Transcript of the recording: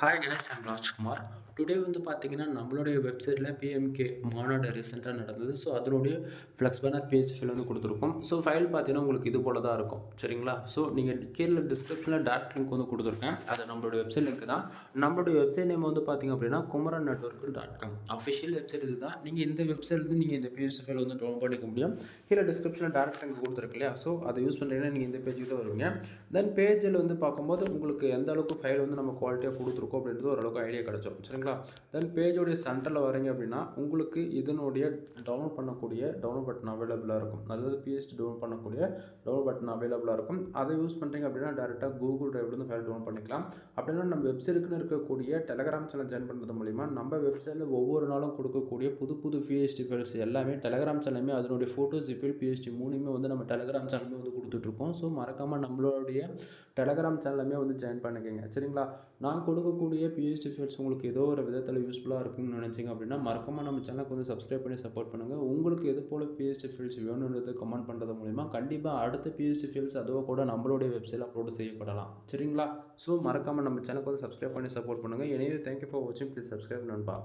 Hi guys, I'm Rajkumar. Today வந்து பார்த்தீங்கன்னா நம்மளுடைய வெப்சைட்டில் பிஎம்கே மாநாடு ரீசெண்டாக நடந்தது. ஸோ அதனுடைய ஃப்ளெக்ஸ் பேனர் பேஜ் ஃபைல் வந்து கொடுத்துருக்கோம். ஸோ ஃபைல் பார்த்தீங்கன்னா உங்களுக்கு இது போல தான் இருக்கும், சரிங்களா? ஸோ நீங்கள் கீழே டிஸ்கிரிப்ஷனில் டேரக்ட் லிங்க் வந்து கொடுத்துருக்கேன். அது நம்மளுடைய வெப்சைட் லிங்க் தான். நம்மளுடைய வெப்சைட் நேம் வந்து பார்த்தீங்க அப்படின்னா Kumaran network .com official website இது தான். நீங்கள் இந்த வெப்சைட்லேருந்து நீங்கள் இந்த பிஎஸ் ஃபைல் வந்து டவுன்லோட் பண்ணிக்க முடியும். கீழே டிஸ்கிரிப்ஷனில் டேரக்ட் லிங்க் கொடுத்துருக்கு இல்லையா? ஸோ அதை யூஸ் பண்ணுறீங்கன்னா நீங்கள் இந்த பேஜுக்கு தான் வருவீங்க. தென் பேஜில் வந்து பார்க்கும்போது உங்களுக்கு எந்த அளவுக்கு ஃபைல் வந்து நம்ம குவாலிட்டியாக கொடுத்துருக்கோம் அப்படின்றது ஓரளவுக்கு ஐடியா கிடச்சிரும், சரிங்களா? தென் பேஜோடைய சென்டரில் வரீங்க அப்படின்னா உங்களுக்கு இதனுடைய டவுன்லோட் பட்டன் அவைலபிளாக இருக்கும். அதாவது பிஎஸ்டி டவுன்லோட் பண்ணக்கூடிய டவுன்லோட் பட்டன் அவைலபிளாக இருக்கும். அதை யூஸ் பண்ணுறீங்க அப்படின்னா டேரெக்டாக கூகுள் டிரைவ்லேருந்து ஃபைல் டவுன்லோட் பண்ணிக்கலாம். அப்படின்னா நம்ம வெப்சைட்டுக்குன்னு இருக்கக்கூடிய டெலகிராம் சேனல் ஜாயின் பண்ணுறது மூலிமா நம்ம வெப்சைட்டில் ஒவ்வொரு நாளும் கொடுக்கக்கூடிய புது புது பிஎஸ்டி ஃபைல்ஸ் எல்லாமே டெலகிராம் சேனலுமே அதனுடைய ஃபோட்டோஸ் ஃபைல் பிஎஸ்டி மூணுமே வந்து நம்ம டெலகிராம் சேனலுமே வந்து கொடுத்துட்ருக்கோம். ஸோ மறக்காமல் நம்மளுடைய டெலகிராம் சேனலுமே வந்து ஜாயின் பண்ணிக்கோங்க, சரிங்களா? நான் கொடுக்கக்கூடிய பிஹெச்டி ஃபைல்ஸ் உங்களுக்கு ஏதோ ஒரு விதத்தில் யூஸ்ஃபுல்லாக இருக்குன்னு நினச்சிங்க அப்படின்னா மறக்காமல் நம்ம சேனலுக்கு வந்து சப்ஸ்கிரைப் பண்ணி சப்போர்ட் பண்ணுங்கள். உங்களுக்கு எது போல் பிஹெச்டி ஃபைல்ஸ் வேணுன்றது கமெண்ட் பண்ணுறது மூலிமா கண்டிப்பாக அடுத்த பிஹெச்டி ஃபைல்ஸ் அதோ கூட நம்மளுடைய வெப்சைட்டில் அப்லோடு செய்யப்படலாம், சரிங்களா? ஸோ மறக்காமல் நம்ம சேனலுக்கு வந்து சப்ஸ்கிரைப் பண்ணி சப்போர்ட் பண்ணுங்கள். எனவே தேங்க்யூ ஃபார் வாட்சிங். ப்ளீஸ் சப்ஸ்கிரைப் நண்பா.